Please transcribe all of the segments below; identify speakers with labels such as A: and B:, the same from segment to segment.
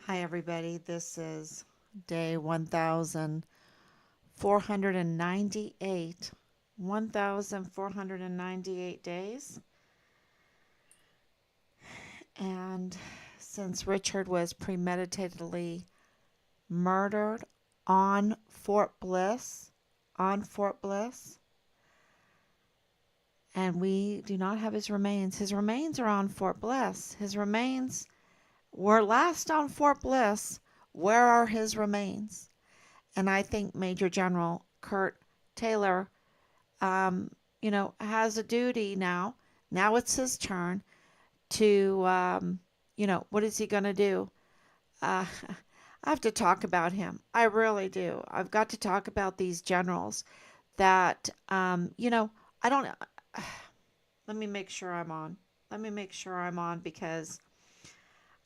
A: Hi, everybody. This is day 1498. 1498 days. And since Richard was premeditatedly murdered on Fort Bliss, on Fort Bliss, and we do not have his remains are on Fort Bliss. His remains were last on Fort Bliss. Where are his remains? And I think Major General Curt Taylor, um, has a duty now. Now it's his turn to, what is he going to do? Uh, I have to talk about him. I really do. I've got to talk about these generals that, I don't, let me make sure I'm on. Let me make sure I'm on because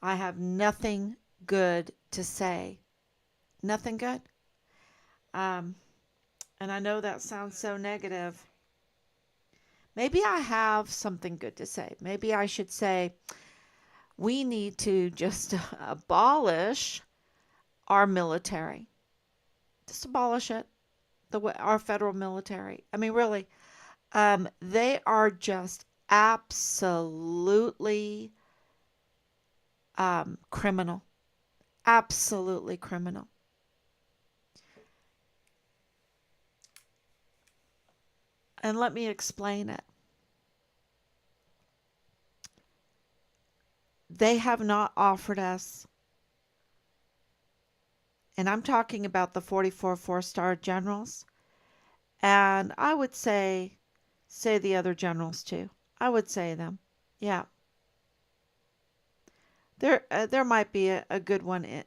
A: I have nothing good to say. Nothing good. Um, and I know that sounds so negative. Maybe I have something good to say. Maybe I should say we need to just abolish our military. Just abolish it. Our federal military. I mean, really, they are just absolutely criminal. Absolutely criminal. And let me explain it. They have not offered us, and I'm talking about the 44 four-star generals, and I would say the other generals too. I would say them. Yeah, there might be a good one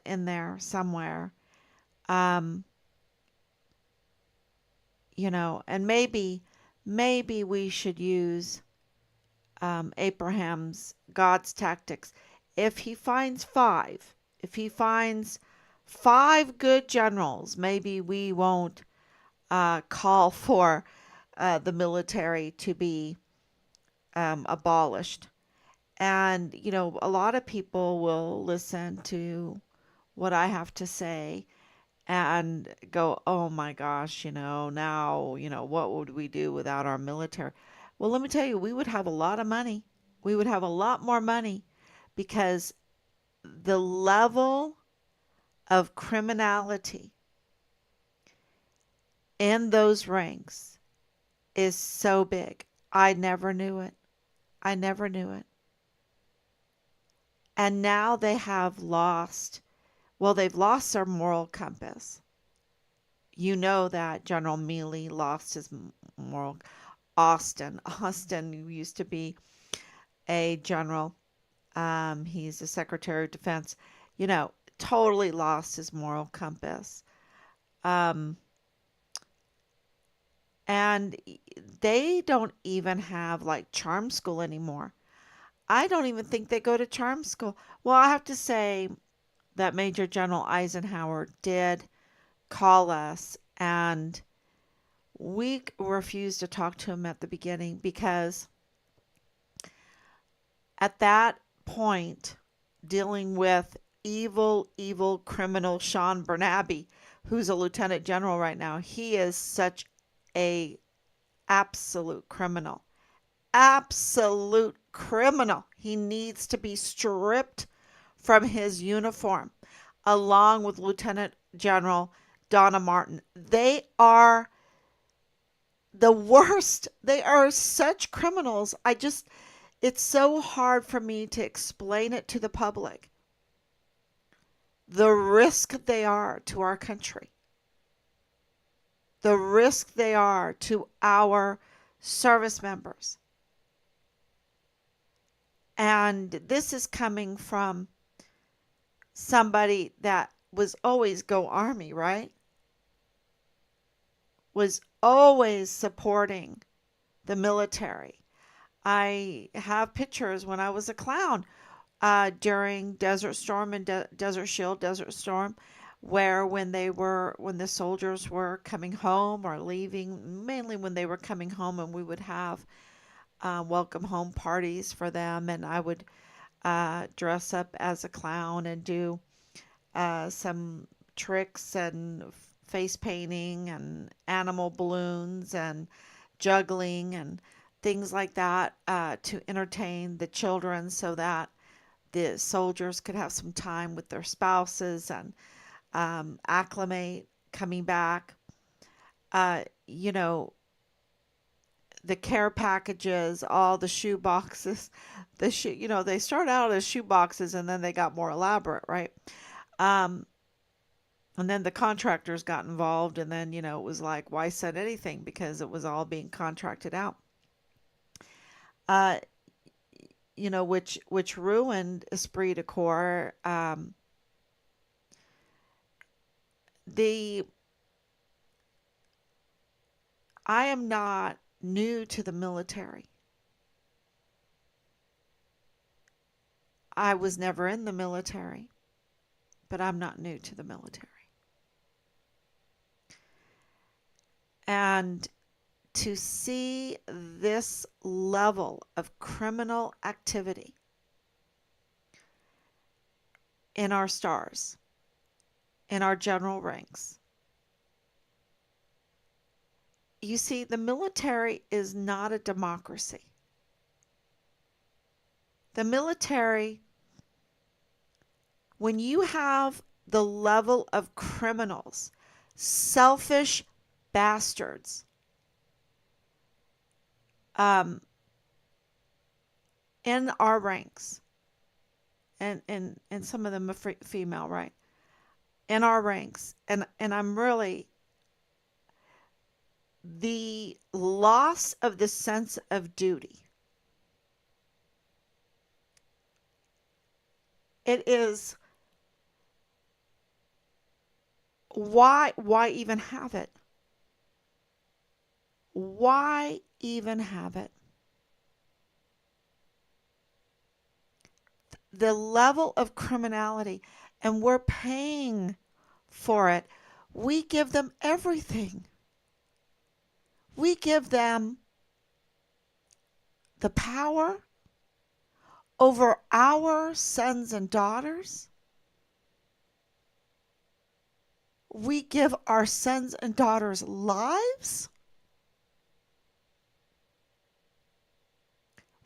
A: in there somewhere. Um, and maybe we should use Abraham's God's tactics. If he finds if he finds five good generals, maybe we won't call for the military to be abolished. And, a lot of people will listen to what I have to say and go, oh my gosh, now, what would we do without our military? Well, let me tell you, we would have a lot of money. We would have a lot more money because the level of criminality in those ranks is so big. I never knew it. I never knew it. And now they've lost their moral compass. You know that General Mealy lost his moral. Austin used to be a general. He's the Secretary of Defense. Totally lost his moral compass. Um, and they don't even have like charm school anymore. I don't even think they go to charm school. Well, I have to say that Major General Eisenhower did call us, and we refused to talk to him at the beginning because at that point, dealing with evil criminal Sean Bernabe, who's a lieutenant general right now, he is such a absolute criminal. Absolute criminal. He needs to be stripped from his uniform, along with Lieutenant General Donna Martin. They are the worst. They are such criminals. It's so hard for me to explain it to the public. The risk they are to our country, the risk they are to our service members. And this is coming from somebody that was always go Army, right? Was always supporting the military. I have pictures when I was a clown during Desert Storm and Desert Shield, Desert Storm, where when the soldiers were coming home or leaving, mainly when they were coming home, and we would have welcome home parties for them, and I would dress up as a clown and do some tricks and face painting and animal balloons and juggling and things like that to entertain the children so that the soldiers could have some time with their spouses and acclimate coming back. You know, the care packages, all the shoe boxes, they start out as shoe boxes and then they got more elaborate, right? Um, and then the contractors got involved, and then, it was like, why send anything? Because it was all being contracted out. Uh, which ruined esprit de corps. The I am not new to the military. I was never in the military, but I'm not new to the military. And to see this level of criminal activity in our stars, in our general ranks. You see, the military is not a democracy. The military, when you have the level of criminals, selfish bastards, in our ranks, and some of them are female, right? In our ranks, and I'm really, the loss of the sense of duty. It is, why even have it? Why even have it? The level of criminality, and we're paying for it. We give them everything. We give them the power over our sons and daughters. We give our sons and daughters lives.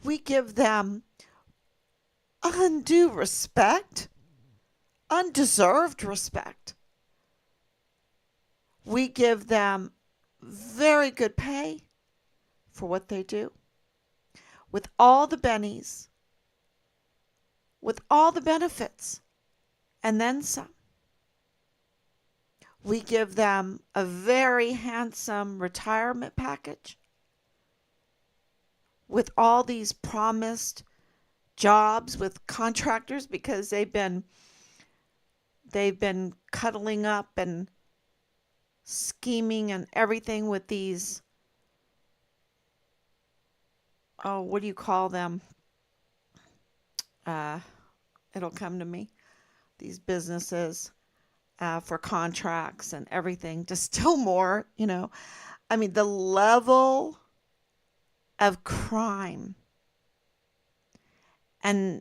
A: We give them undue respect, undeserved respect. We give them very good pay for what they do, with all the bennies, with all the benefits, and then some. We give them a very handsome retirement package with all these promised jobs with contractors, because they've been cuddling up and scheming and everything with these, oh, what do you call them? It'll come to me. These businesses for contracts and everything to still more, I mean, the level of crime and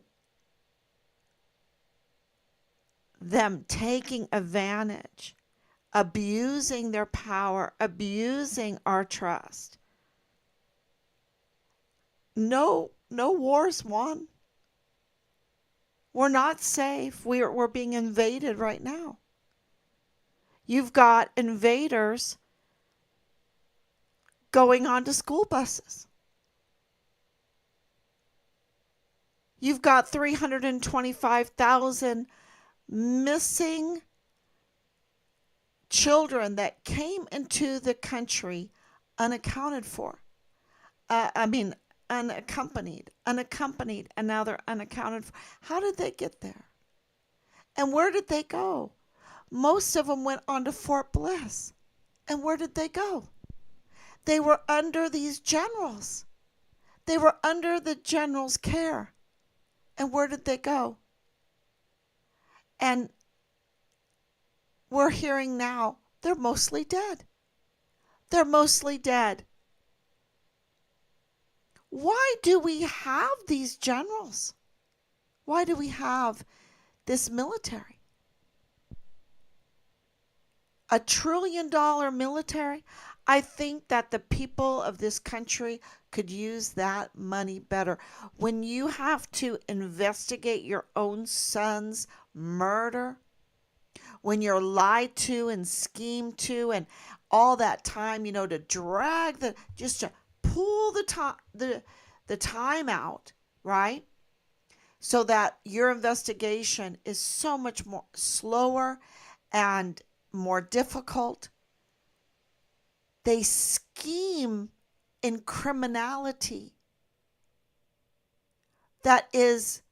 A: them taking advantage, abusing their power, abusing our trust. No war's won. We're not safe. We're being invaded right now. You've got invaders going onto school buses. You've got 325,000 missing children that came into the country unaccounted for. Unaccompanied, and now they're unaccounted for. How did they get there? And where did they go? Most of them went on to Fort Bliss. And where did they go? They were under these generals. They were under the general's care. And where did they go? And we're hearing now they're mostly dead. They're mostly dead. Why do we have these generals? Why do we have this military? $1 trillion military? I think that the people of this country could use that money better. When you have to investigate your own son's murder, when you're lied to and schemed to, and all that time, to drag just to pull the time out, right? So that your investigation is so much more slower and more difficult. They scheme in criminality that is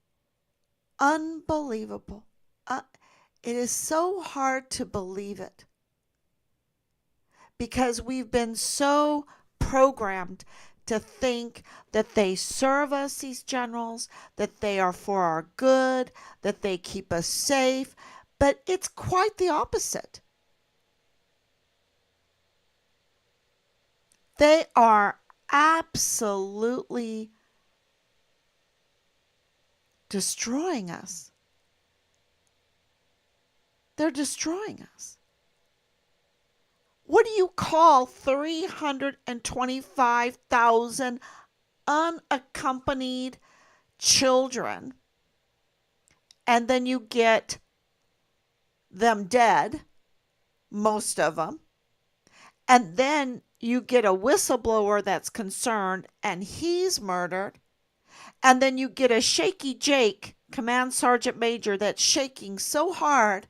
A: unbelievable. It is so hard to believe it because we've been so programmed to think that they serve us, these generals, that they are for our good, that they keep us safe, but it's quite the opposite. They are absolutely destroying us. They're destroying us. What do you call 325,000 unaccompanied children, and then you get them dead, most of them, and then you get a whistleblower that's concerned and he's murdered, and then you get a shaky Jake, command sergeant major, that's shaking so hard,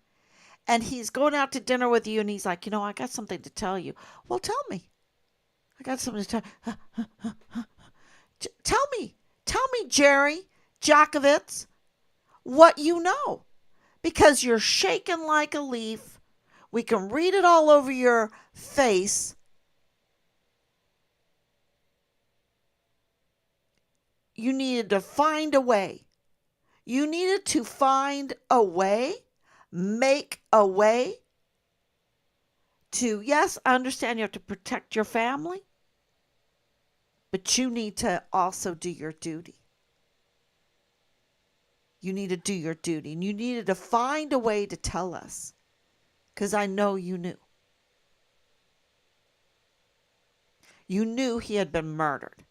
A: and he's going out to dinner with you, and he's like, I got something to tell you. Well, tell me. I got something to tell you. Tell me, Jerry Jakovitz, what you know, because you're shaking like a leaf. We can read it all over your face. You needed to find a way. You needed to find a way, make a way to, yes, I understand you have to protect your family, but you need to also do your duty. You need to do your duty, and you needed to find a way to tell us, because I know you knew. You knew he had been murdered.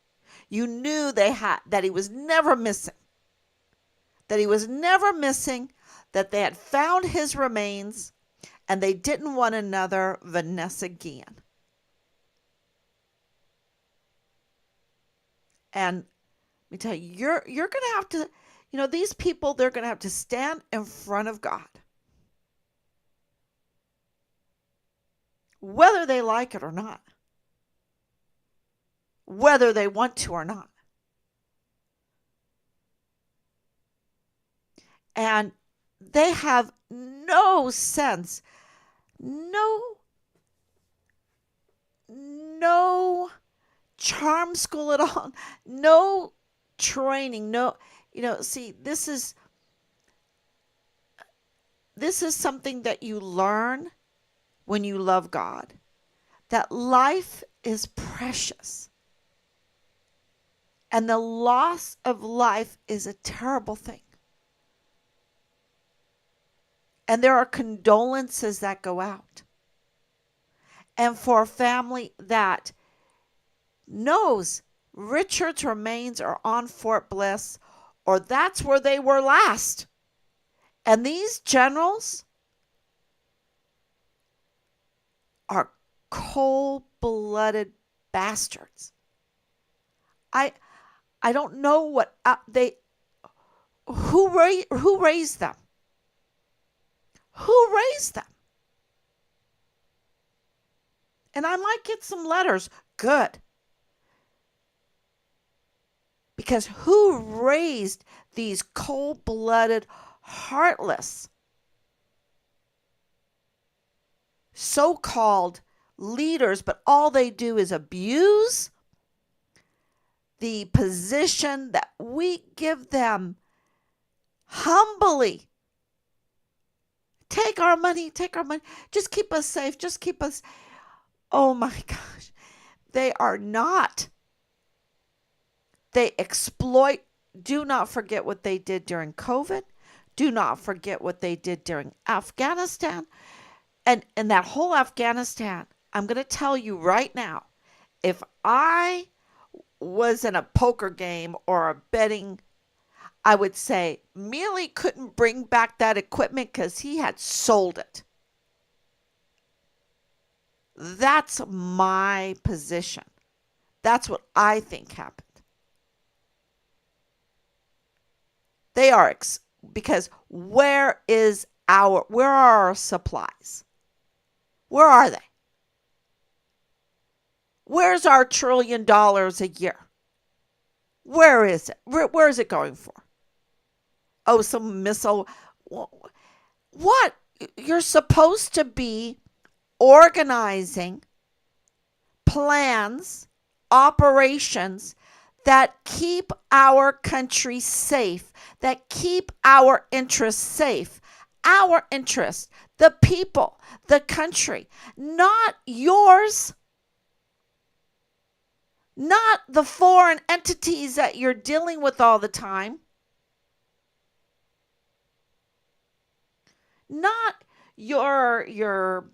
A: You knew that he was never missing. That he was never missing, that they had found his remains, and they didn't want another Vanessa Guillen. And let me tell you, you're going to have to, these people, they're going to have to stand in front of God. Whether they like it or not. Whether they want to or not. And they have no sense, no charm school at all, no training, see, this is something that you learn when you love God, that life is precious. And the loss of life is a terrible thing. And there are condolences that go out. And for a family that knows Richard's remains are on Fort Bliss, or that's where they were last. And these generals are cold-blooded bastards. I don't know what who raised them. Who raised them? And I might get some letters. Good. Because who raised these cold-blooded, heartless, so-called leaders, but all they do is abuse the position that we give them humbly. Take our money. Just keep us safe. Just keep us. Oh my gosh. They are not. They exploit do not forget what they did during COVID. Do not forget what they did during Afghanistan. And that whole Afghanistan, I'm going to tell you right now, if I was in a poker game or a betting, I would say Mealy couldn't bring back that equipment because he had sold it. That's my position. That's what I think happened. They are because where are our supplies? Where are they? Where's our $1 trillion a year? Where is it? Where is it going for? Oh, some missile. What? You're supposed to be organizing plans, operations that keep our country safe, that keep our interests safe. Our interests, the people, the country, not yours, not the foreign entities that you're dealing with all the time, not your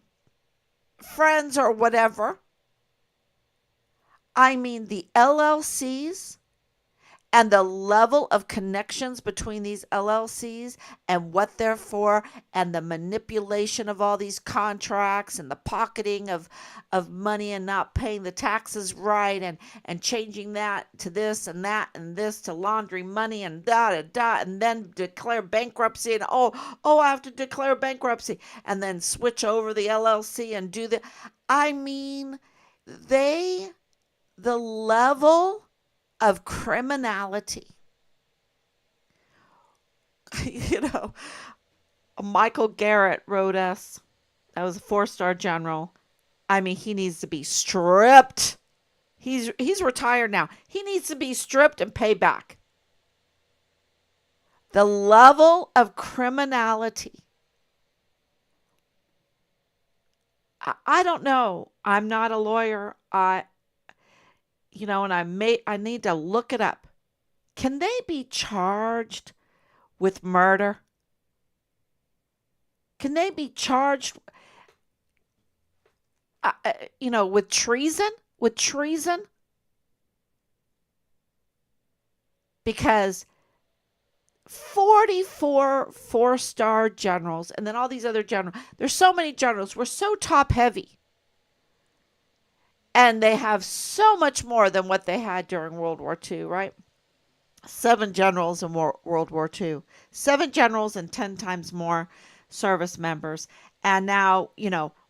A: friends or whatever. I mean the LLCs and the level of connections between these LLCs and what they're for, and the manipulation of all these contracts and the pocketing of money and not paying the taxes right, and changing that to this and this to laundry money and da da da, and then declare bankruptcy and I have to declare bankruptcy and then switch over the LLC and do the I mean the level of criminality. You know, Michael Garrett wrote us, that was a 4-star general. I mean, he needs to be stripped. He's retired now. He needs to be stripped and pay back. The level of criminality. I don't know. I'm not a lawyer. And I need to look it up. Can they be charged with murder? Can they be charged, with treason? With treason? Because 44 4-star generals, and then all these other generals, there's so many generals, we're so top heavy. And they have so much more than what they had during World War II, right? 7 generals in World War II. 7 generals and 10 times more service members. And now,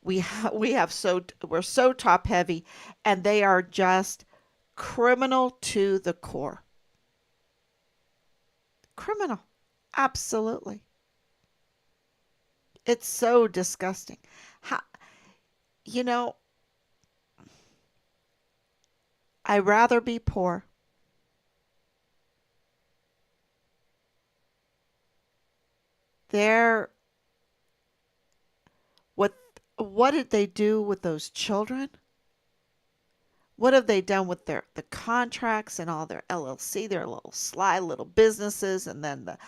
A: we're so top heavy, and they are just criminal to the core. Criminal. Absolutely. It's so disgusting. How, you know, I'd rather be poor. They're what did they do with those children? What have they done with the contracts and all their LLC, their little sly little businesses, and then the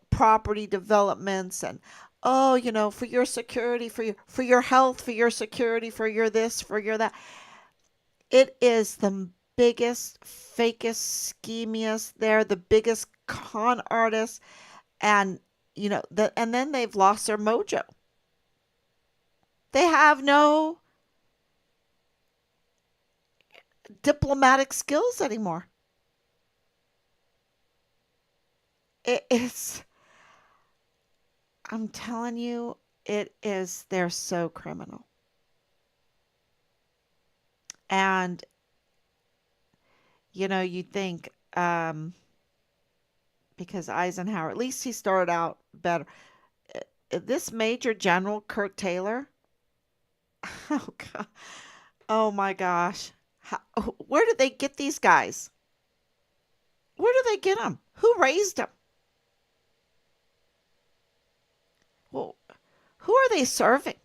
A: property developments, and for your security, for your health, for your security, for your this, for your that. It is the biggest, fakest, schemiest. They're the biggest con artists, and and then they've lost their mojo. They have no diplomatic skills anymore. It's, I'm telling you, they're so criminal. And, you think, because Eisenhower, at least he started out better. This Major General Curt Taylor, oh God, oh my gosh. Where did they get these guys? Where did they get them? Who raised them? Well, who are they serving?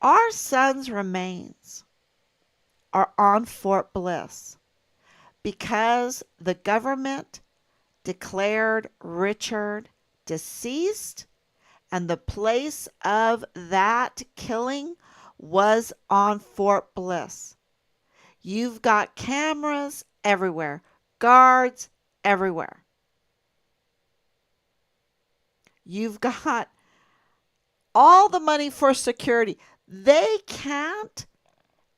A: Our son's remains are on Fort Bliss because the government declared Richard deceased, and the place of that killing was on Fort Bliss. You've got cameras everywhere, guards everywhere. You've got all the money for security. They can't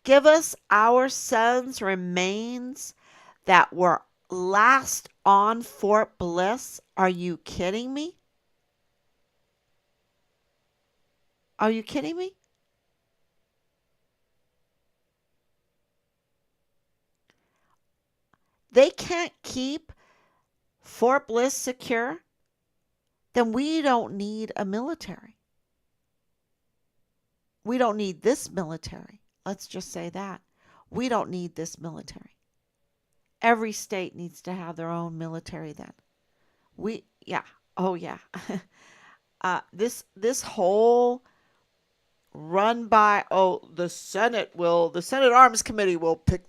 A: give us our son's remains that were last on Fort Bliss. Are you kidding me? Are you kidding me? They can't keep Fort Bliss secure. Then we don't need a military. We don't need this military. Let's just say that. We don't need this military. Every state needs to have their own military then. Yeah. Oh, yeah. This whole run by, the Senate Arms Committee will pick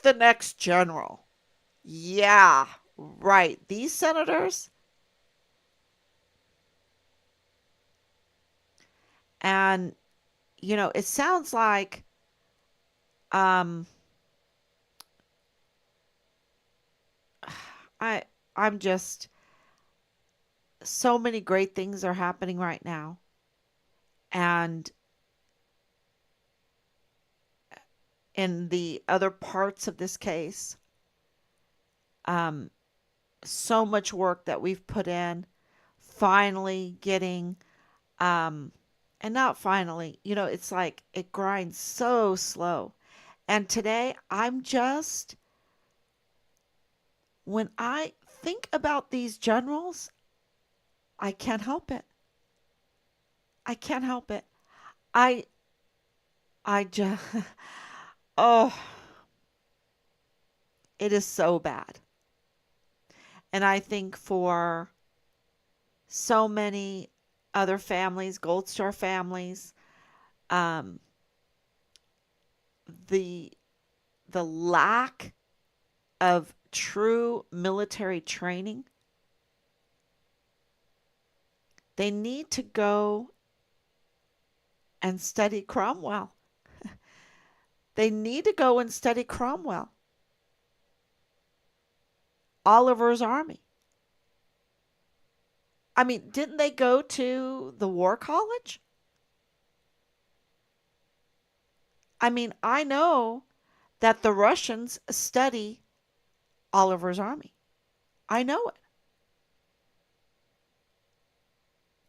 A: the next general. Yeah, right. These senators, and it sounds like um I I'm just, so many great things are happening right now, and in the other parts of this case, um so much work that we've put in, finally getting, um and not finally, it's like it grinds so slow. And today I'm just, when I think about these generals, I can't help it. I can't help it. I I just oh, it is so bad. And I think for so many other families, Gold Star families, um the the lack of true military training, they need to go and study Cromwell. They need to go and study Cromwell, Oliver's army. I mean, didn't they go to the war college? I mean, I know that the Russians study Oliver's army. I know it.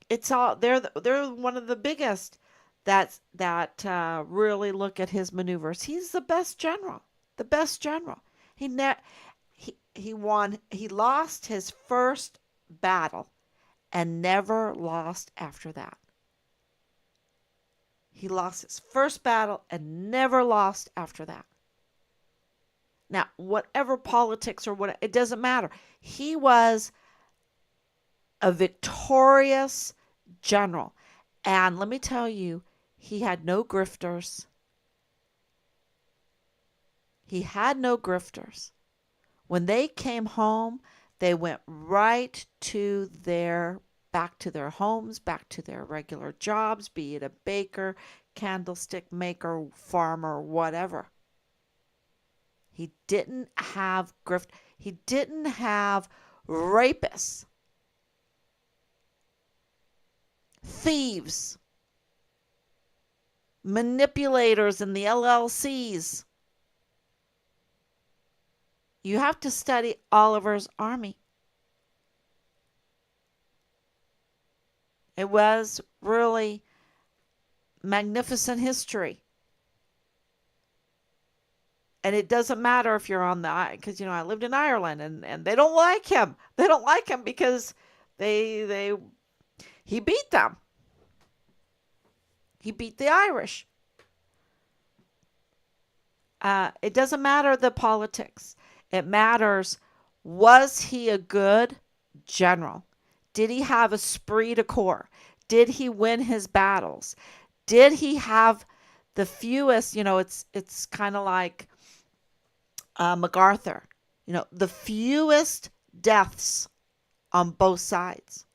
A: It's all they're one of the biggest that really look at his maneuvers. He's the best general. The best general. He lost his first battle and never lost after that. He lost his first battle and never lost after that. Now, whatever politics or what, it doesn't matter. He was a victorious general. And let me tell you, he had no grifters. He had no grifters. When they came home, they went right to back to their homes, back to their regular jobs, be it a baker, candlestick maker, farmer, whatever. He didn't have grift. He didn't have rapists, thieves, manipulators in the LLCs. You have to study Oliver's army. It was really magnificent history. And it doesn't matter if you're on because I lived in Ireland, and they don't like him. They don't like him because he beat them. He beat the Irish. It doesn't matter the politics. It matters, was he a good general? Did he have esprit de corps? Did he win his battles? Did he have The fewest, it's kind of like MacArthur. The fewest deaths on both sides.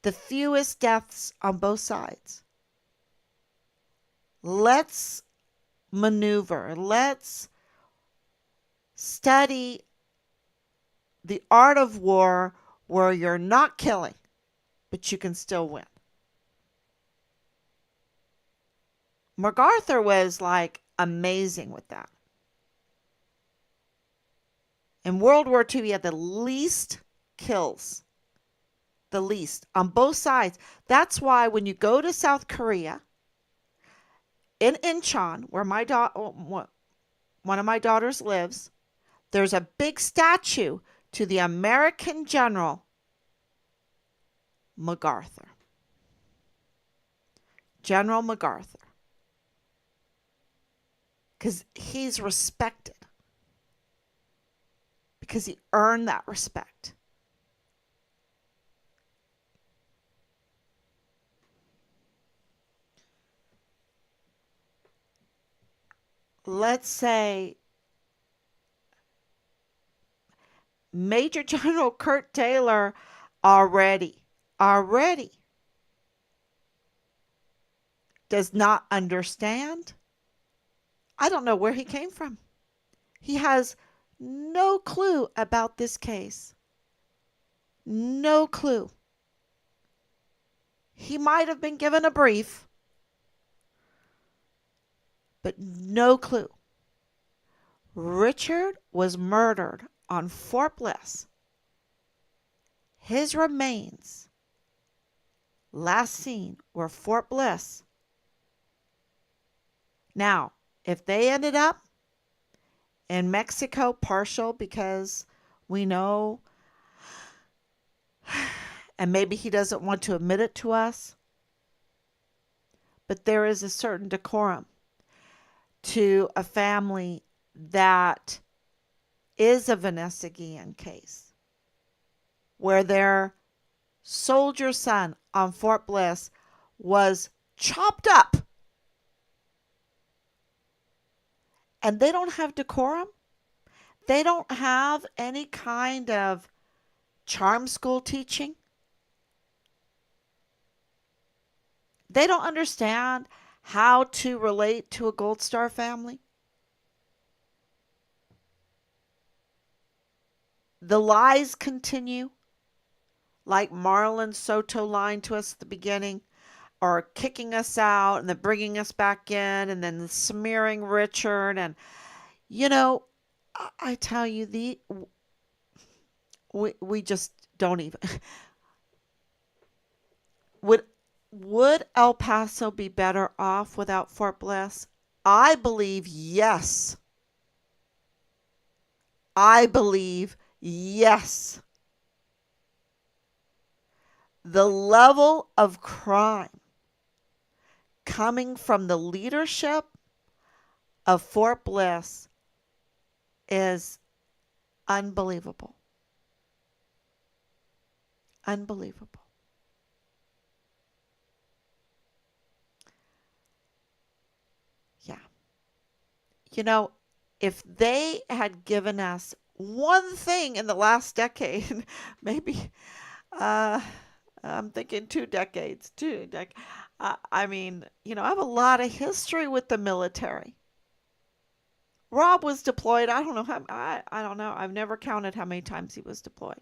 A: The fewest deaths on both sides. Let's maneuver. Let's study the art of war where you're not killing, but you can still win. MacArthur was like amazing with that. In World War II, he had the least kills. The least on both sides. That's why when you go to South Korea, in Incheon, where one of my daughters lives, there's a big statue to the American General MacArthur. General MacArthur. Because he's respected. Because he earned that respect. Let's say Major General Curt Taylor already does not understand. I don't know where he came from. He has no clue about this case. No clue. He might have been given a brief, but no clue. Richard was murdered on Fort Bliss. His remains, last seen, were Fort Bliss. Now, if they ended up in Mexico, partial because we know, and maybe he doesn't want to admit it to us, but there is a certain decorum to a family that is a Vanessa Guillen case, where their soldier son on Fort Bliss was chopped up, and they don't have decorum. They don't have any kind of charm school teaching. They don't understand how to relate to a Gold Star family. The lies continue, like Marlon Soto lying to us at the beginning, or kicking us out and then bringing us back in and then smearing Richard. And, I tell you, we just don't even. Would El Paso be better off without Fort Bliss? I believe yes. I believe yes. The level of crime coming from the leadership of Fort Bliss is unbelievable. Unbelievable. Yeah. If they had given us one thing in the last decade, maybe, I'm thinking 2 decades, I mean, I have a lot of history with the military. Rob was deployed. I don't know how. I don't know. I've never counted how many times he was deployed.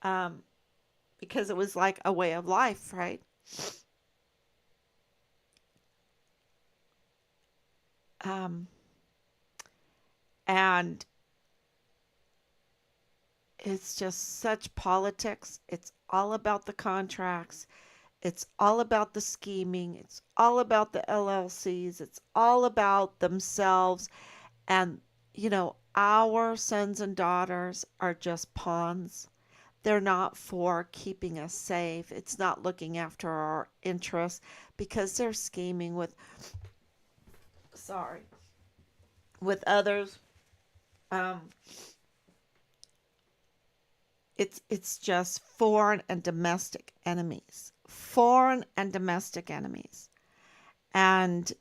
A: Um, because it was like a way of life, right? Um, and it's just such politics. It's all about the contracts. It's all about the scheming. It's all about the LLCs. It's all about themselves. And, our sons and daughters are just pawns. They're not for keeping us safe. It's not looking after our interests because they're scheming with others. Um, it's just foreign and domestic enemies. Foreign and domestic enemies. And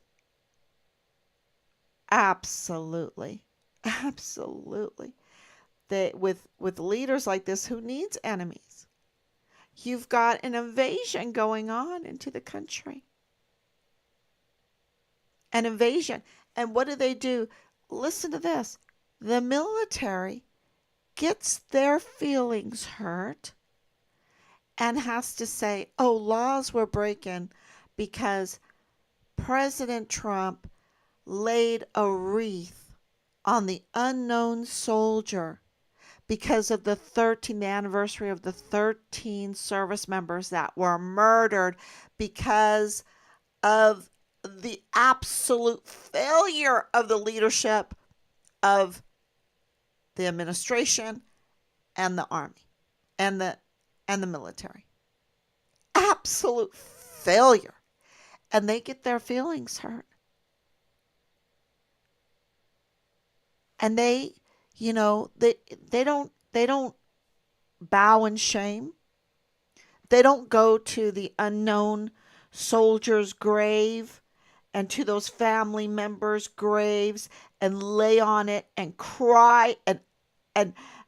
A: absolutely, absolutely. With leaders like this, who needs enemies? You've got an invasion going on into the country. An invasion. And what do? Listen to this. The military gets their feelings hurt and has to say, oh, laws were breaking because President Trump laid a wreath on the unknown soldier because of the 13th anniversary of the 13 service members that were murdered because of the absolute failure of the leadership of the administration and the army and the military. Absolute failure. And they get their feelings hurt. And they don't bow in shame. They don't go to the unknown soldier's grave and to those family members' graves and lay on it and cry and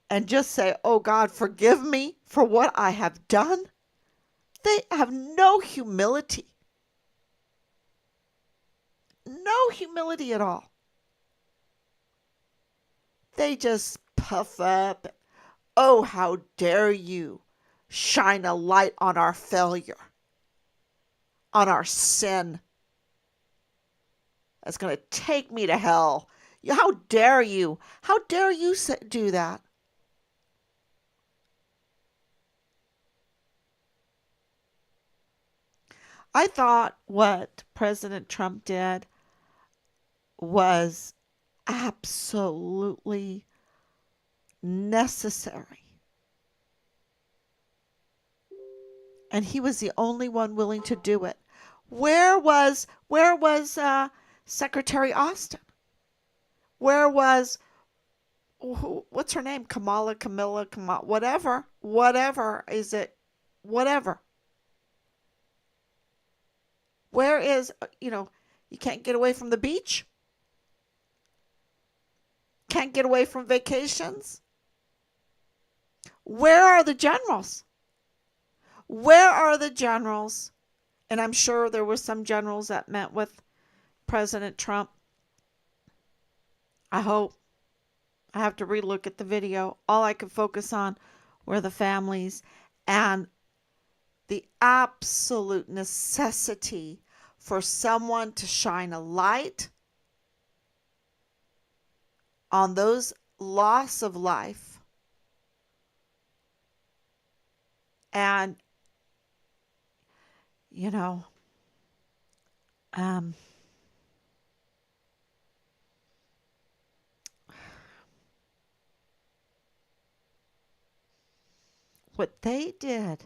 A: and just say, "Oh God, forgive me for what I have done." They have no humility. No humility at all. They just puff up. Oh, how dare you shine a light on our failure, on our sin. That's going to take me to hell. How dare you? How dare you do that? I thought what President Trump did was absolutely necessary. And he was the only one willing to do it. Where was Secretary Austin? Where was what's her name? Camilla, whatever is it? Whatever. Where is you can't get away from the beach? Can't get away from vacations? Where are the generals? Where are the generals? And I'm sure there were some generals that met with President Trump. I hope. I have to relook at the video. All I could focus on were the families and the absolute necessity for someone to shine a light on those loss of life and um, what they did,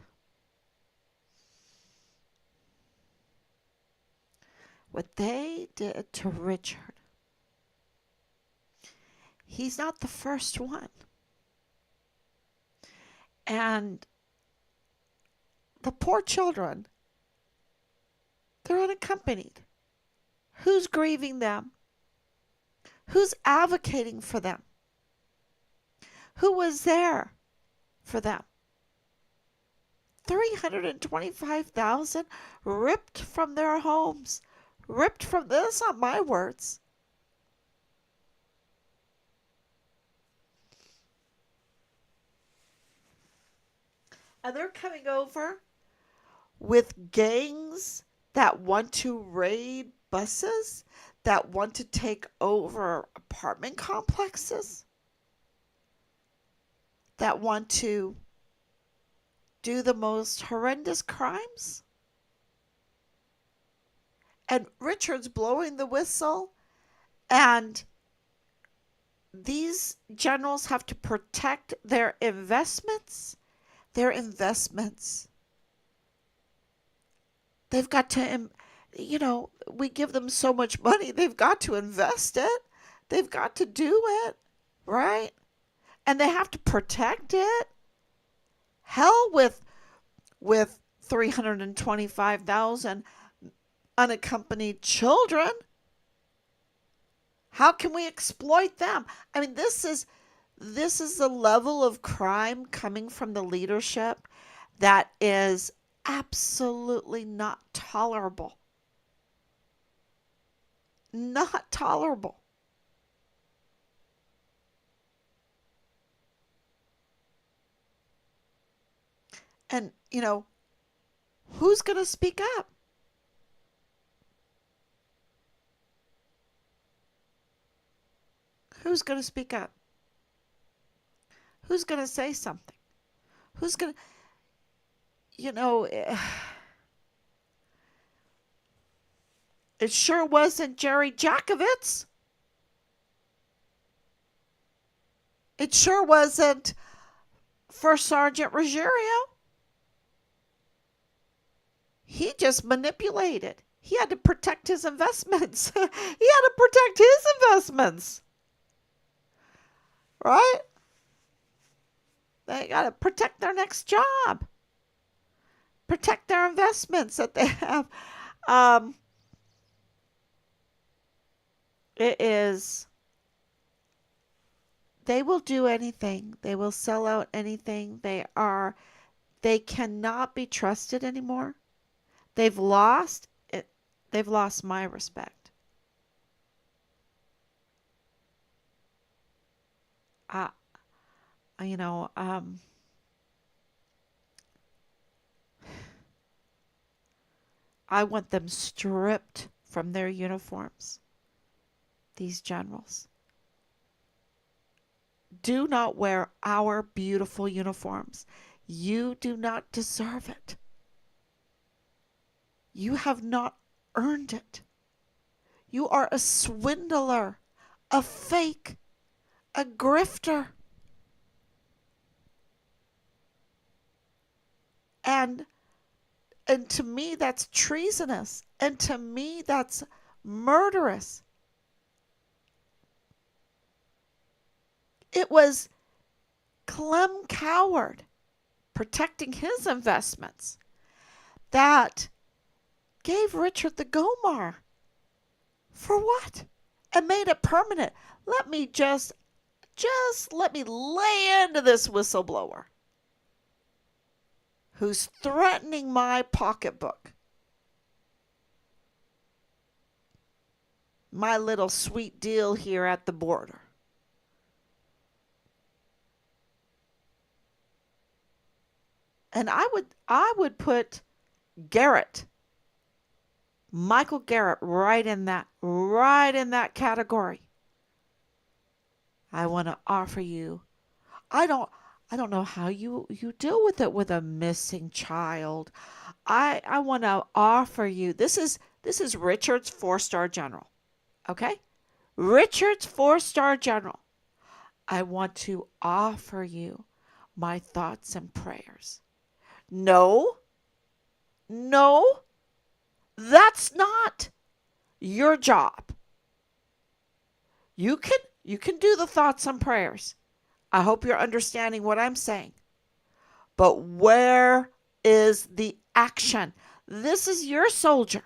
A: to Richard. He's not the first one. And the poor children, they're unaccompanied. Who's grieving them? Who's advocating for them? Who was there for them? 325,000 ripped from their homes. That's not my words. And they're coming over with gangs that want to raid buses, that want to take over apartment complexes, that want to do the most horrendous crimes. And Richard's blowing the whistle, and these generals have to protect their investments. They've got to, we give them so much money, they've got to invest it. They've got to do it, right? And they have to protect it. Hell with 325,000 unaccompanied children. How can we exploit them? I mean, this is the level of crime coming from the leadership that is absolutely not tolerable. Not tolerable. And, who's going to speak up? Who's going to speak up? Who's going to say something? Who's going to, you know, it sure wasn't Jerry Jackovitz. It sure wasn't First Sergeant Ruggiero. He just manipulated. He had to protect his investments. He had to protect his investments. Right? They got to protect their next job. Protect their investments that they have. It is, they will do anything. They will sell out anything. They cannot be trusted anymore. They've lost it. They've lost my respect. I, you know, I want them stripped from their uniforms. These generals. Do not wear our beautiful uniforms. You do not deserve it. You have not earned it. You are a swindler, a fake, a grifter. And to me that's treasonous. And to me that's murderous. It was Clem Coward protecting his investments that gave Richard the Gomar. For what? And made it permanent. Let me just let me lay into this whistleblower who's threatening my pocketbook. My little sweet deal here at the border. And I would put Garrett, Michael Garrett, right in that category. I want to offer you. I don't know how you deal with it with a missing child. I want to offer you. This is Richard's 4-star general. Okay? Richard's 4-star general. I want to offer you my thoughts and prayers. No, that's not your job. You can do the thoughts and prayers. I hope you're understanding what I'm saying. But where is the action? This is your soldier.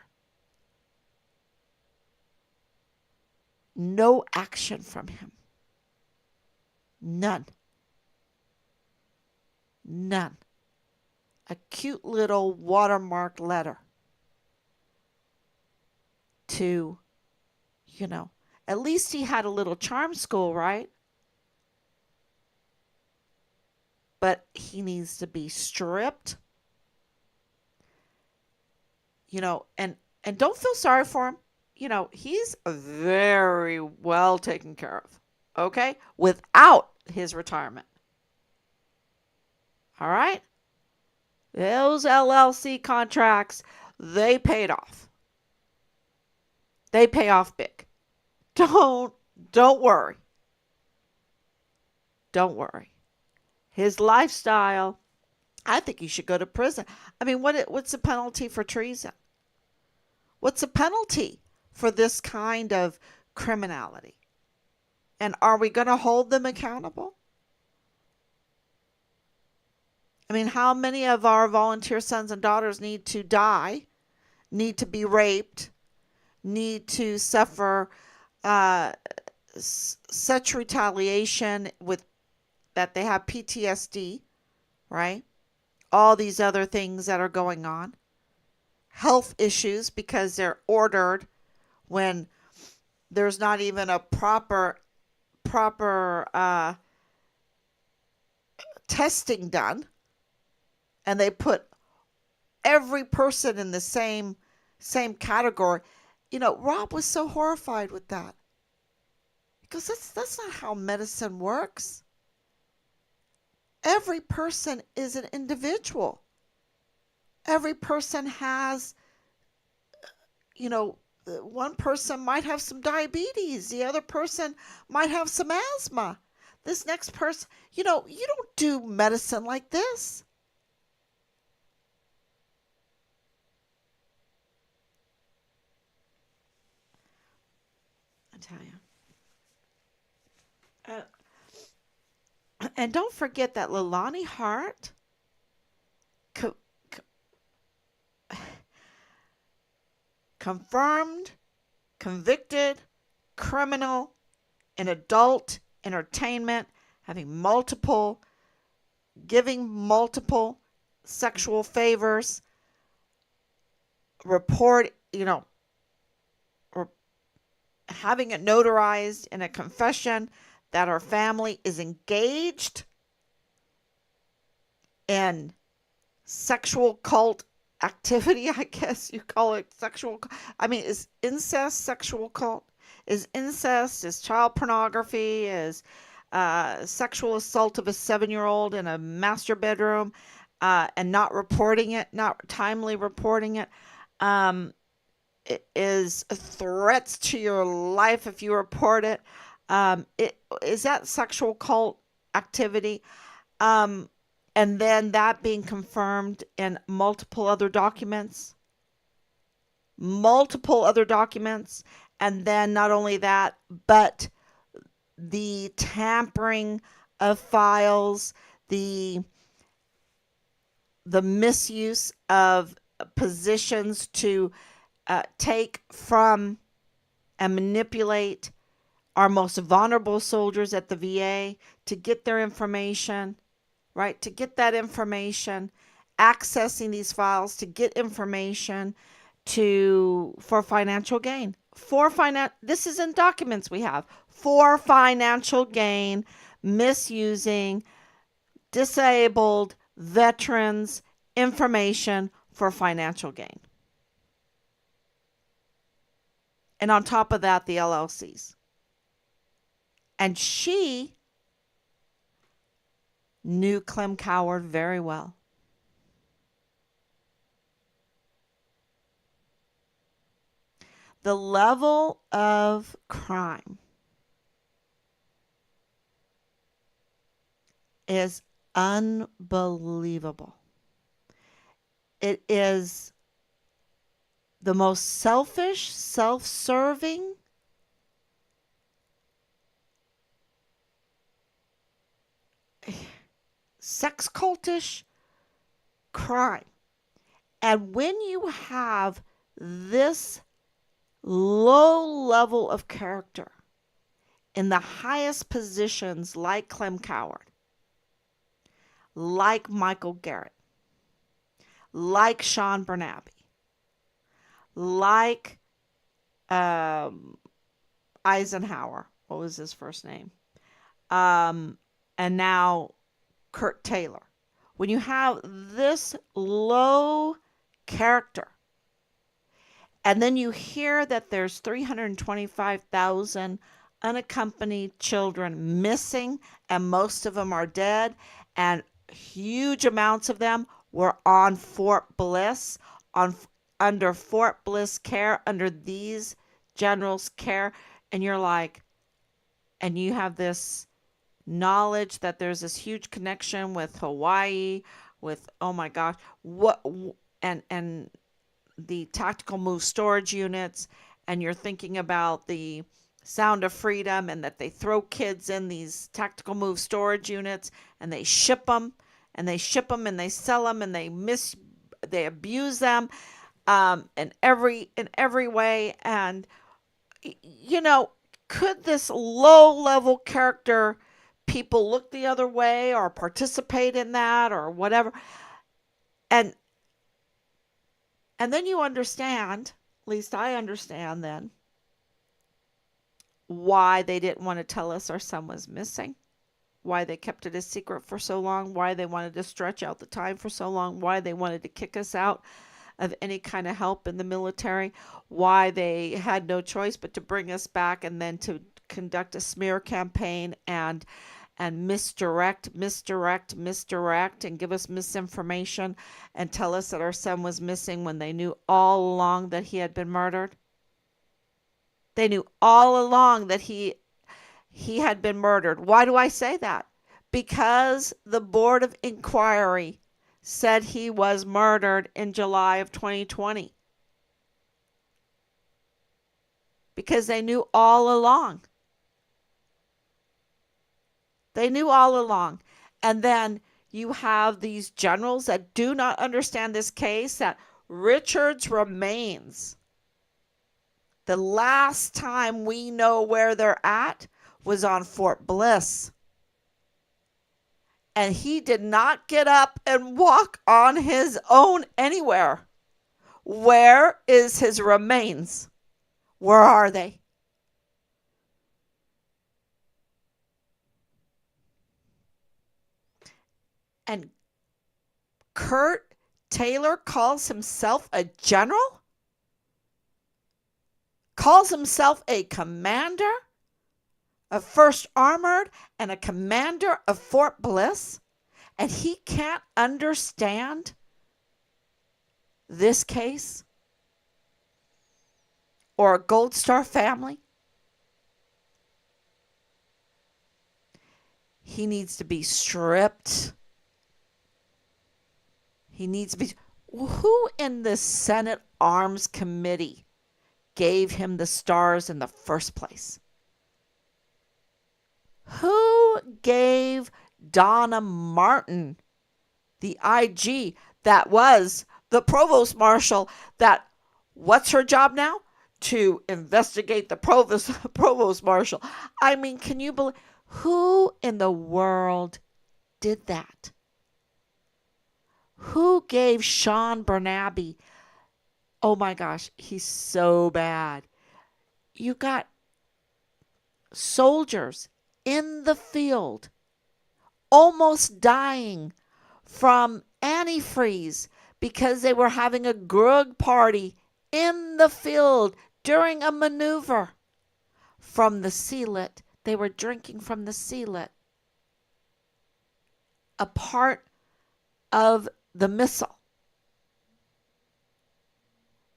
A: No action from him. None. A cute little watermarked letter to, at least he had a little charm school, right? But he needs to be stripped, and don't feel sorry for him. He's very well taken care of, okay? Without his retirement. All right? Those LLC contracts, they paid off. They pay off big. Don't worry. Don't worry. His lifestyle, I think he should go to prison. I mean, what's the penalty for treason? What's the penalty for this kind of criminality? And are we going to hold them accountable? I mean, how many of our volunteer sons and daughters need to die need to be raped, need to suffer uh, such retaliation with that they have PTSD, right? All these other things that are going on, health issues because they're ordered when there's not even a proper testing done, and they put every person in the same category. Rob was so horrified with that because that's not how medicine works. Every person is an individual. Every person has, one person might have some diabetes, the other person might have some asthma. This next person, you don't do medicine like this. I tell you. And don't forget that Leilani Hart co- confirmed, convicted, criminal in adult entertainment, giving multiple sexual favors, report, having it notarized in a confession that her family is engaged in sexual cult activity, I guess you call it sexual. I mean, is incest sexual cult? Is incest, is child pornography, is sexual assault of a 7-year-old in a master bedroom, and not reporting it, not timely reporting it. It is threats to your life if you report it. Is that sexual cult activity? Um, and then that being confirmed in multiple other documents, and then not only that, but the tampering of files, the the misuse of positions to take from and manipulate our most vulnerable soldiers at the VA to get their information, right? To get that information, accessing these files to get information for financial gain. This is in documents we have. For financial gain, misusing disabled veterans information for financial gain. And on top of that, the LLCs. And she knew Clem Coward very well. The level of crime is unbelievable. It is the most selfish, self-serving, sex cultish crime. And when you have this low level of character in the highest positions like Clem Coward, like Michael Garrett, like Sean Bernabe, like Eisenhower, what was his first name? And now Curt Taylor. When you have this low character, and then you hear that there's 325,000 unaccompanied children missing, and most of them are dead, and huge amounts of them were on Fort Bliss, under Fort Bliss care, under these generals' care, and you're like, and you have this knowledge that there's this huge connection with Hawaii, with, oh my gosh, what, and the tactical move storage units, and you're thinking about the Sound of Freedom, and that they throw kids in these tactical move storage units, and they ship them, and they sell them, and they abuse them. in every way. And you know, could this low level character people look the other way or participate in that or whatever? And then you understand, at least I understand then, why they didn't want to tell us our son was missing, why they kept it a secret for so long, why they wanted to stretch out the time for so long, why they wanted to kick us out of any kind of help in the military, why they had no choice but to bring us back and then to conduct a smear campaign and misdirect and give us misinformation and tell us that our son was missing when they knew all along that he had been murdered. They knew all along that he had been murdered. Why do I say that? Because the Board of Inquiry said he was murdered in July of 2020. Because they knew all along. They knew all along. And then you have these generals that do not understand this case, that Richard's remains, the last time we know where they're at was on Fort Bliss. And he did not get up and walk on his own anywhere. Where is his remains? Where are they? And Curt Taylor calls himself a general? Calls himself a commander of 1st Armored and a commander of Fort Bliss? And he can't understand this case? Or a Gold Star family? He needs to be stripped. He needs to be... Who in the Senate Arms Committee gave him the stars in the first place? Who gave Donna Martin, the IG, that was the provost marshal, that, what's her job now? To investigate the provost marshal. I mean, can you believe, who in the world did that? Who gave Sean Bernabe, oh my gosh, he's so bad. You got soldiers in the field almost dying from antifreeze because they were having a grog party in the field during a maneuver. From the sealet, they were drinking from the sealet, a part of the missile.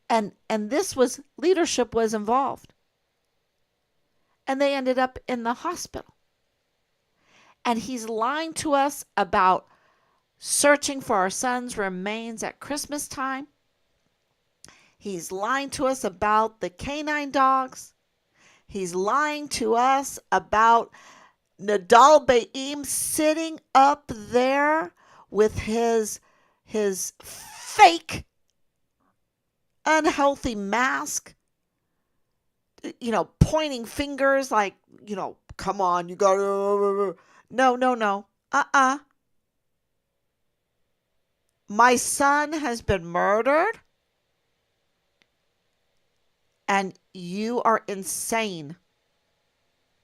A: And this was, leadership was involved. And they ended up in the hospital. And he's lying to us about searching for our son's remains at Christmas time. He's lying to us about the canine dogs. He's lying to us about Nadal Baim sitting up there with his fake unhealthy mask, pointing fingers like, come on, you gotta, no. My son has been murdered and you are insane.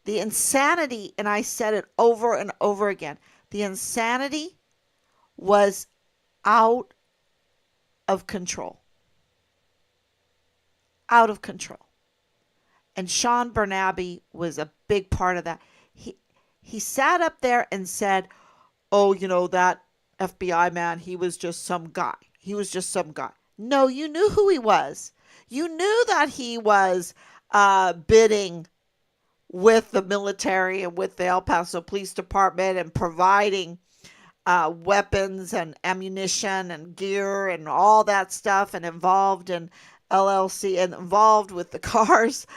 A: The insanity, and I said it over and over again, the insanity was out of control. Out of control. And Sean Bernabe was a big part of that. He sat up there and said, oh, that FBI man, he was just some guy. He was just some guy. No, you knew who he was. You knew that he was bidding with the military and with the El Paso Police Department and providing weapons and ammunition and gear and all that stuff, and involved in LLC and involved with the cars,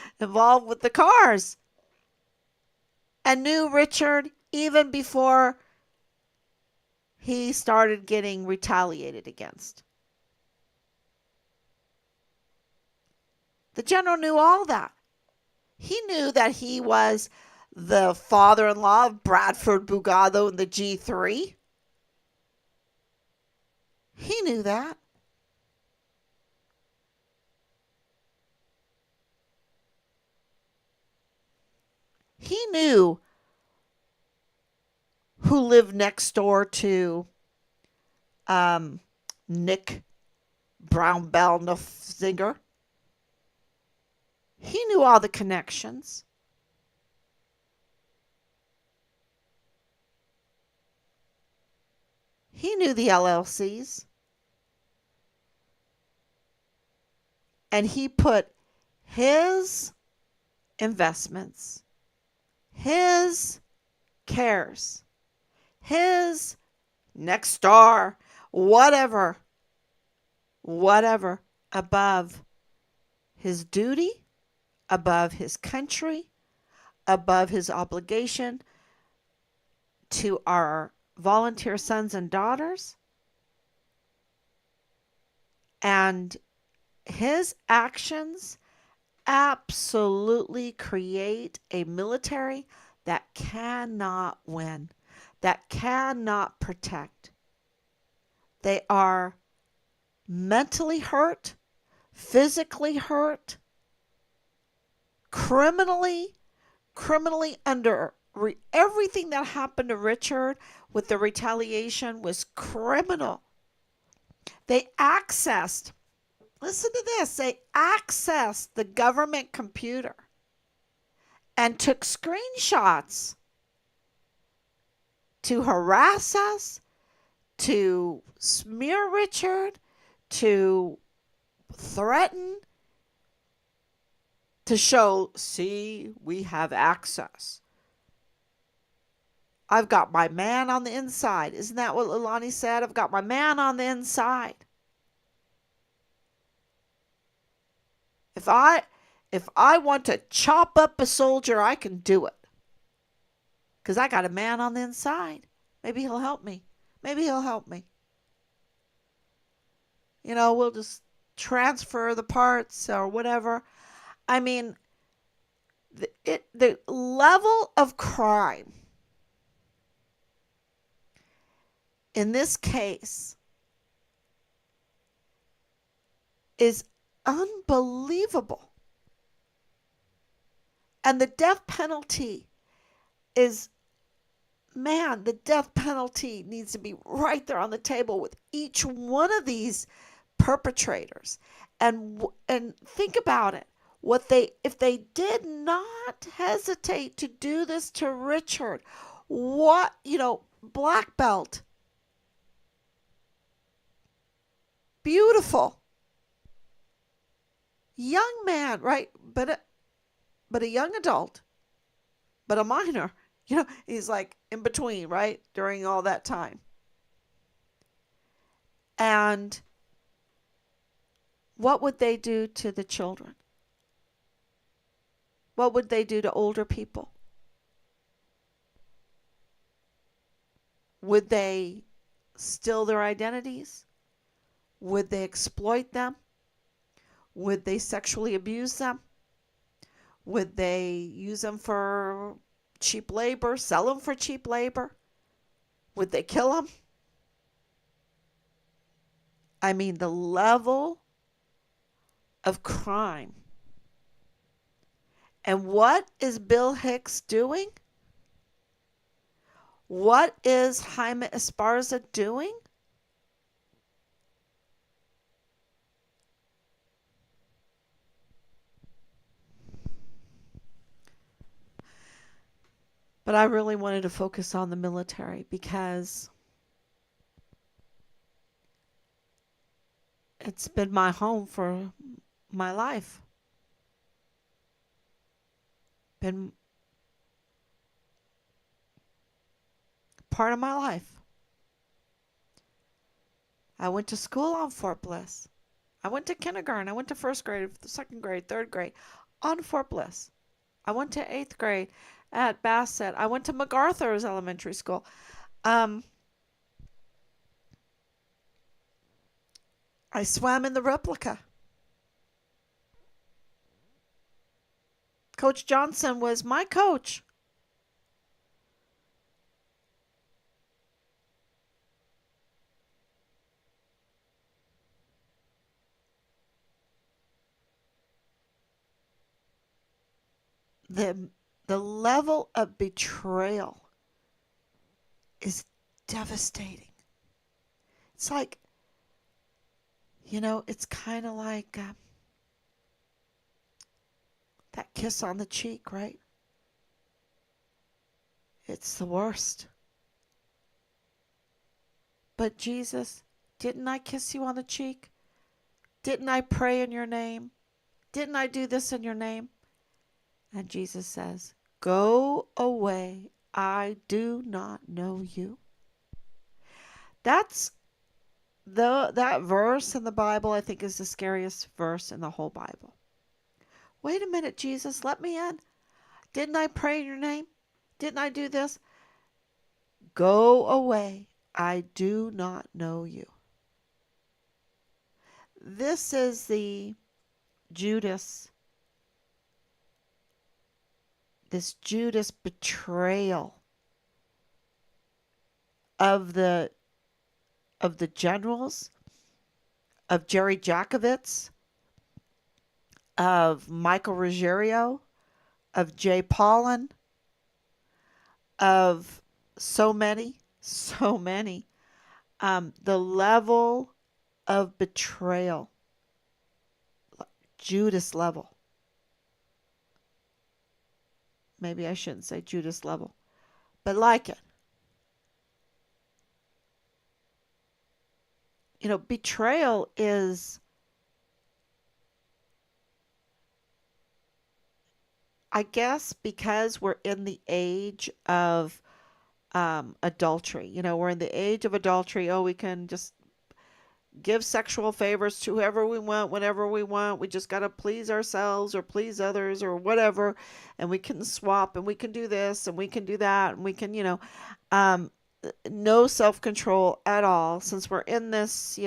A: and knew Richard even before he started getting retaliated against. The general knew all that. He knew that he was the father-in-law of Bradford Bugado and the G3. He knew that. He knew who lived next door to Nick Brown Bell Nufziger. He knew all the connections. He knew the LLCs. And he put his investments, his cares, his next door, whatever, above his duty, above his country, above his obligation to our volunteer sons and daughters. And his actions absolutely create a military that cannot win, that cannot protect. They are mentally hurt, physically hurt, criminally under. Everything that happened to Richard with the retaliation was criminal. They accessed, listen to this, they accessed the government computer and took screenshots to harass us, to smear Richard, to threaten, to show, see, we have access. I've got my man on the inside. Isn't that what Leilani said? I've got my man on the inside. If I want to chop up a soldier, I can do it. Because I got a man on the inside. Maybe he'll help me. We'll just transfer the parts or whatever. I mean, the level of crime in this case is unbelievable. And the death penalty the death penalty needs to be right there on the table with each one of these perpetrators. And think about it. If they did not hesitate to do this to Richard, black belt, beautiful, young man, right? But a young adult, but a minor. He's like in between, right? During all that time. And what would they do to the children? What would they do to older people? Would they steal their identities? Would they exploit them? Would they sexually abuse them? Would they use them for cheap labor, sell them for cheap labor? Would they kill them? I mean, the level of crime. And what is Bill Hicks doing? What is Jaime Esparza doing? But I really wanted to focus on the military because it's been my home for my life. Been part of my life. I went to school on Fort Bliss. I went to kindergarten. I went to first grade, second grade, third grade on Fort Bliss. I went to 8th grade at Bassett. I went to MacArthur's elementary school. I swam in the replica. Coach Johnson was my coach. The, the level of betrayal is devastating. It's like, it's kind of like that kiss on the cheek, right? It's the worst. But Jesus, didn't I kiss you on the cheek? Didn't I pray in your name? Didn't I do this in your name? And Jesus says, go away. I do not know you. That's that verse in the Bible, I think, is the scariest verse in the whole Bible. Wait a minute, Jesus, let me in. Didn't I pray in your name? Didn't I do this? Go away. I do not know you. This is the Judas, this Judas betrayal of the generals, of Jerry Jacobitz, of Michael Ruggiero, of Jay Paulin, of so many. The level of betrayal, Judas level. Maybe I shouldn't say Judas level, but like it. Betrayal is, I guess, because we're in the age of adultery. We're in the age of adultery. Oh, we can just give sexual favors to whoever we want, whenever we want. We just got to please ourselves or please others or whatever. And we can swap and we can do this and we can do that. And we can, no self-control at all, since we're in this,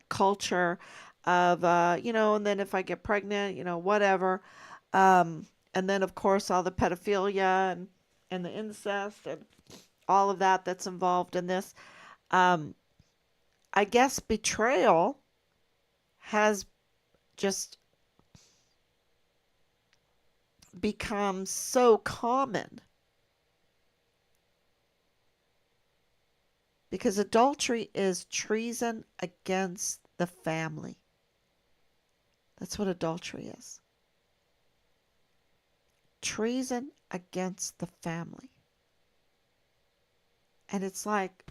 A: culture of, and then if I get pregnant, whatever. And then, of course, all the pedophilia and the incest and all of that's involved in this. I guess betrayal has just become so common because adultery is treason against the family. That's what adultery is. Treason against the family. And it's like,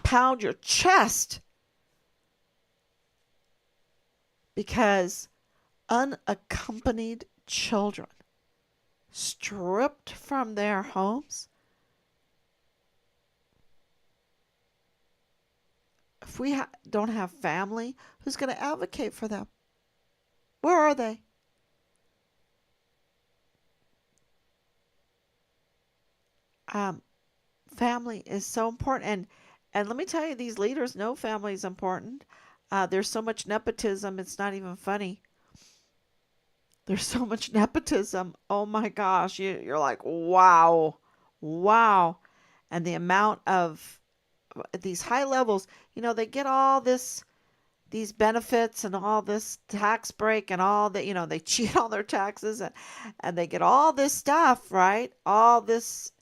A: pound your chest because unaccompanied children stripped from their homes. If we don't have family, who's going to advocate for them? Where are they? Family is so important. And let me tell you, these leaders know family is important. There's so much nepotism, it's not even funny. There's so much nepotism. Oh my gosh. You're like, wow. Wow. And the amount of these high levels, they get all these benefits and all this tax break and all that, they cheat on their taxes and they get all this stuff, right? All this.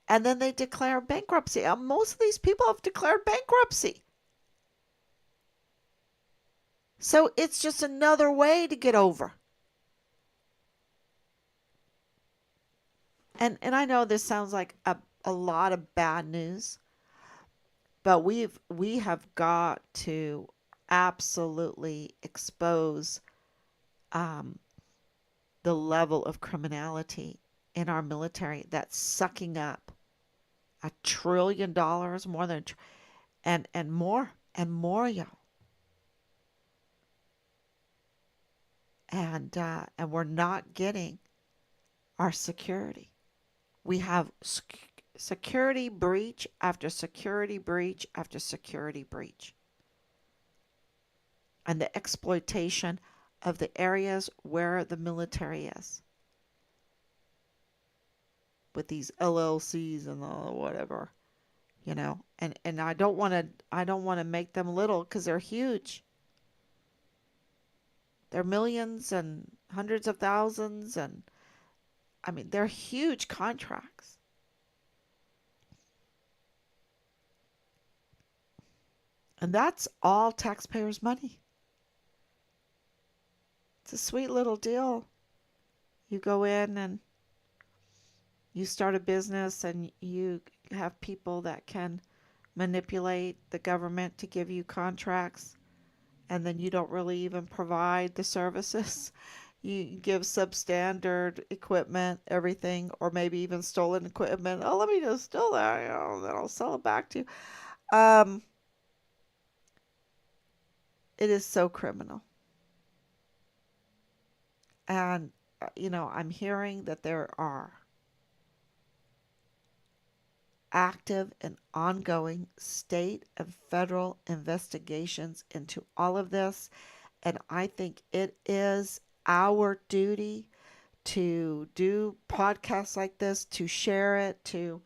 A: And then they declare bankruptcy. Most of these people have declared bankruptcy. So it's just another way to get over. And I know this sounds like a lot of bad news, but we have got to absolutely expose the level of criminality in our military that's sucking up $1 trillion, more than and more, y'all. And we're not getting our security. We have security breach after security breach after security breach. And the exploitation of the areas where the military is, with these LLCs and whatever, and I don't want to make them little, because they're huge. They're millions and hundreds of thousands, and I mean, they're huge contracts. And that's all taxpayers' money. It's a sweet little deal. You go in and you start a business, and you have people that can manipulate the government to give you contracts, and then you don't really even provide the services. You give substandard equipment, everything, or maybe even stolen equipment. Oh, let me just steal that, then I'll sell it back to you. It is so criminal. And, I'm hearing that there are active and ongoing state and federal investigations into all of this. And I think it is our duty to do podcasts like this, to share it, to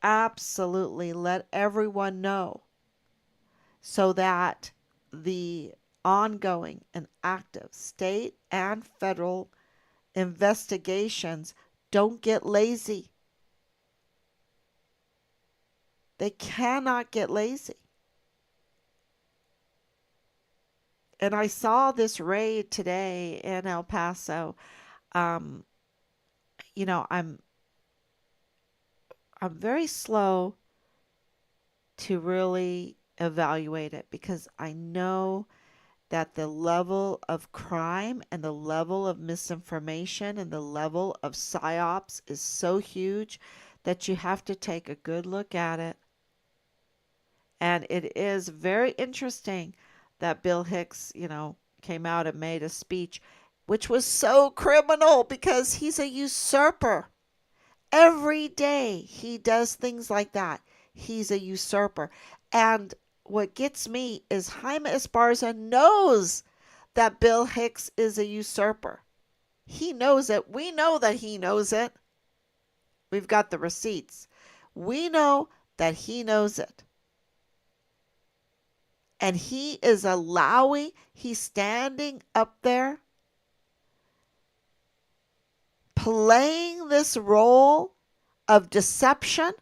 A: absolutely let everyone know, so that the ongoing and active state and federal investigations don't get lazy. They cannot get lazy. And I saw this raid today in El Paso. Um, I'm very slow to really evaluate it, because I know that the level of crime and the level of misinformation and the level of psyops is so huge that you have to take a good look at it. And it is very interesting that Bill Hicks, came out and made a speech, which was so criminal, because he's a usurper. Every day he does things like that. He's a usurper. And what gets me is Jaime Esparza knows that Bill Hicks is a usurper. He knows it. We know that he knows it. We've got the receipts. We know that he knows it. And he's standing up there playing this role of deception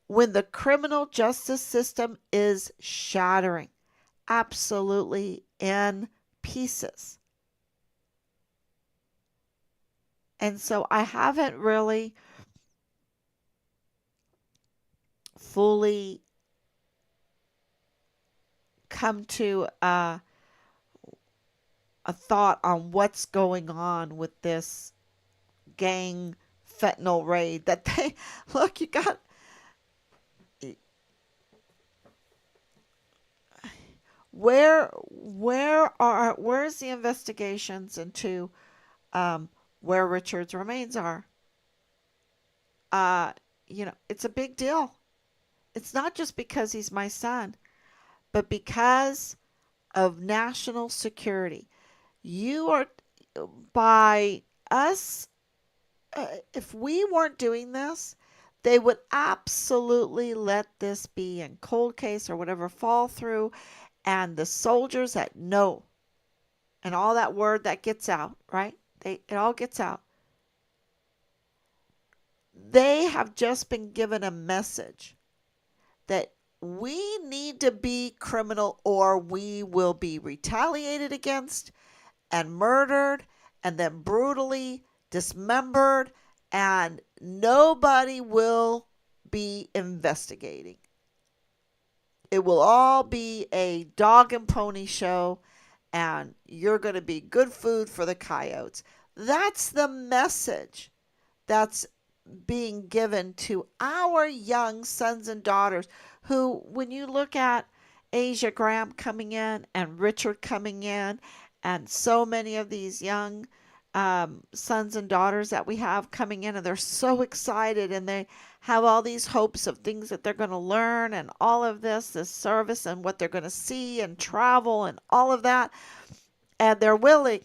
A: when the criminal justice system is shattering absolutely in pieces. And so I haven't really fully come to a thought on what's going on with this gang fentanyl raid that they look. You got where's the investigations into where Richard's remains are? It's a big deal. It's not just because he's my son, but because of national security. You are, by us, if we weren't doing this, they would absolutely let this be in cold case or whatever fall through, and the soldiers that know, and all that word that gets out, right? It all gets out. They have just been given a message that we need to be criminal, or we will be retaliated against and murdered and then brutally dismembered, and nobody will be investigating. It will all be a dog and pony show, and you're going to be good food for the coyotes. That's the message that's being given to our young sons and daughters, who, when you look at Asia Graham coming in and Richard coming in, and so many of these young sons and daughters that we have coming in, and they're so excited, and they have all these hopes of things that they're going to learn, and all of this service, and what they're going to see, and travel, and all of that. And they're willing,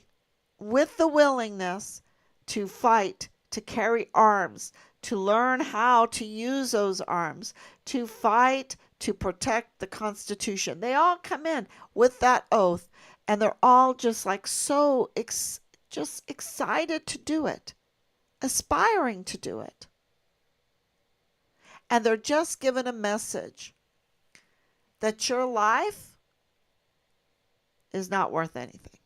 A: with the willingness to fight, to carry arms, to learn how to use those arms, to fight, to protect the Constitution. They all come in with that oath, and they're all just like just excited to do it, aspiring to do it. And they're just given a message that your life is not worth anything.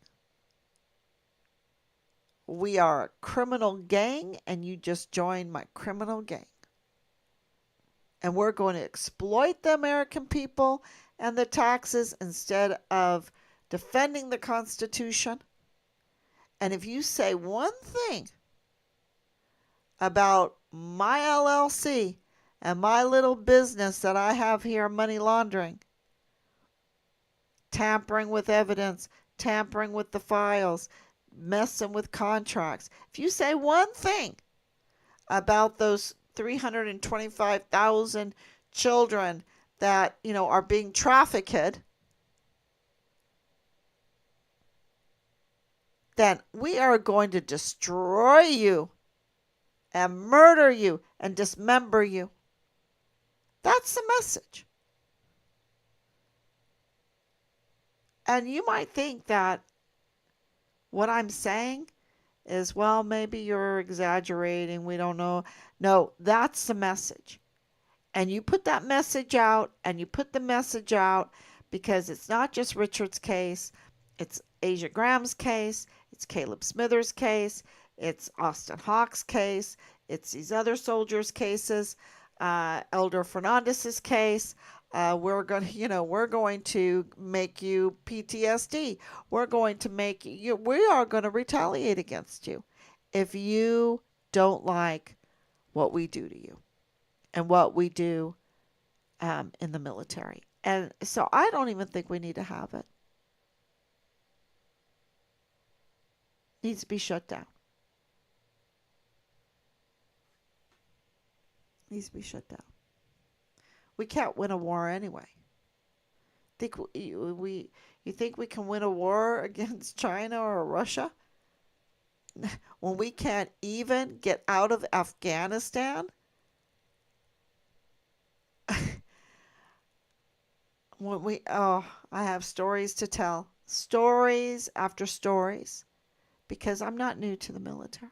A: We are a criminal gang, and you just joined my criminal gang. And we're going to exploit the American people and the taxes instead of defending the Constitution. And if you say one thing about my LLC and my little business that I have here, money laundering, tampering with evidence, tampering with the files, messing with contracts, if you say one thing about those 325,000 children that, are being trafficked, then we are going to destroy you and murder you and dismember you. That's the message. And you might think that what I'm saying is, well, maybe you're exaggerating. We don't know. No, that's the message. And you put that message out, and you put the message out because it's not just Richard's case. It's Asia Graham's case. It's Caleb Smithers' case. It's Austin Hawk's case. It's these other soldiers' cases. Elder Fernandez's case. We're going to make you PTSD. We're going to make you. We are going to retaliate against you if you don't like what we do to you and what we do in the military. And so I don't even think we need to have it. It needs to be shut down. It needs to be shut down. We can't win a war anyway. You think we can win a war against China or Russia when we can't even get out of Afghanistan? I have stories to tell, stories after stories, because I'm not new to the military.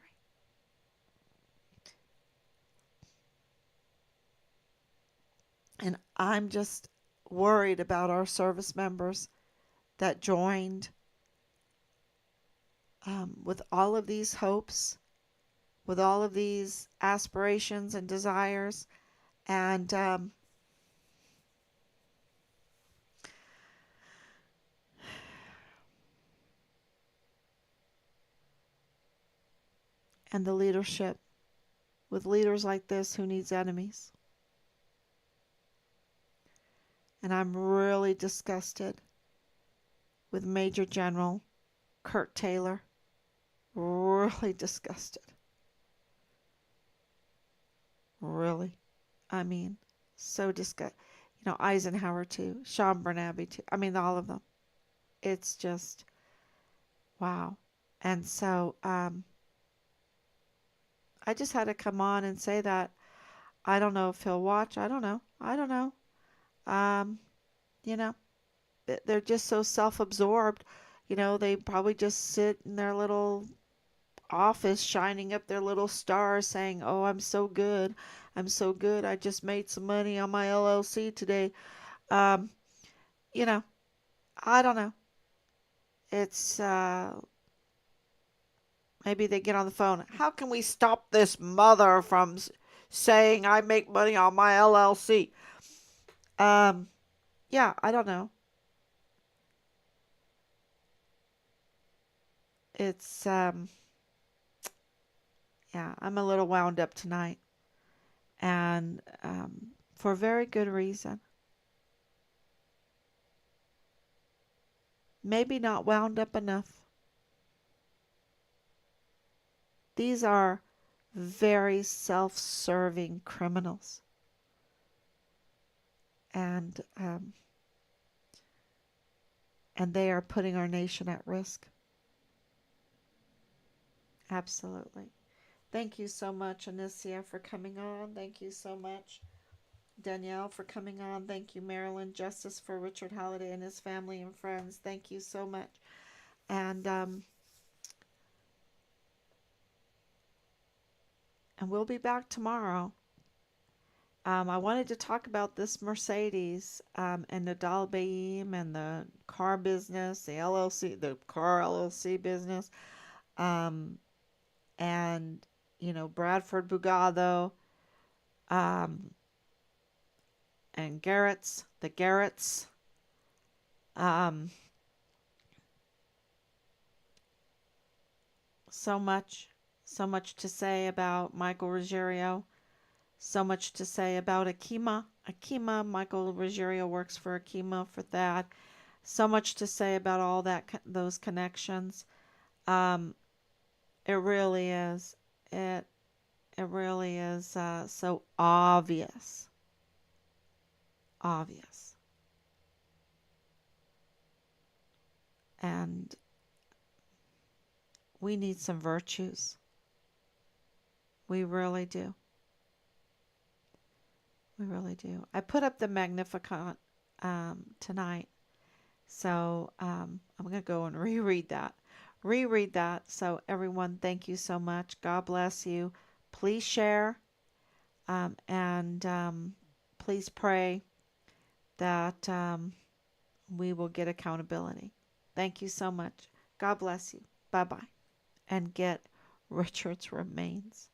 A: And I'm just worried about our service members that joined with all of these hopes, with all of these aspirations and desires, and the leadership, with leaders like this who needs enemies. And I'm really disgusted with Major General Curt Taylor. Really disgusted. Really. I mean, so disgusted. Eisenhower too. Sean Bernabe too. I mean, all of them. It's just, wow. And so, I just had to come on and say that. I don't know if he'll watch. I don't know. You know, they're just so self-absorbed. They probably just sit in their little office shining up their little stars saying, "Oh, I'm so good. I'm so good. I just made some money on my LLC today." Um, you know, I don't know. It's maybe they get on the phone. How can we stop this mother from saying I make money on my LLC? Yeah, I don't know. It's yeah, I'm a little wound up tonight, and for very good reason. Maybe not wound up enough. These are very self-serving criminals. And they are putting our nation at risk. Absolutely. Thank you so much, Anicia, for coming on. Thank you so much, Danielle, for coming on. Thank you, Marilyn. Justice for Richard Halliday and his family and friends. Thank you so much. And we'll be back tomorrow. I wanted to talk about this Mercedes and the Dalbaim and the car business, the LLC, the car LLC business, um, and Bradford Bugado, um, and the Garretts. Um, so much, so much to say about Michael Ruggiero. So much to say about Akima. Michael Ruggiero works for Akima for that. So much to say about all those connections. Um, it really is. It really is so obvious. Obvious. And we need some virtues. We really do. We really do. I put up the Magnificat tonight. So I'm going to go and reread that. Reread that. So, everyone, thank you so much. God bless you. Please share and please pray that we will get accountability. Thank you so much. God bless you. Bye bye. And get Richard's remains.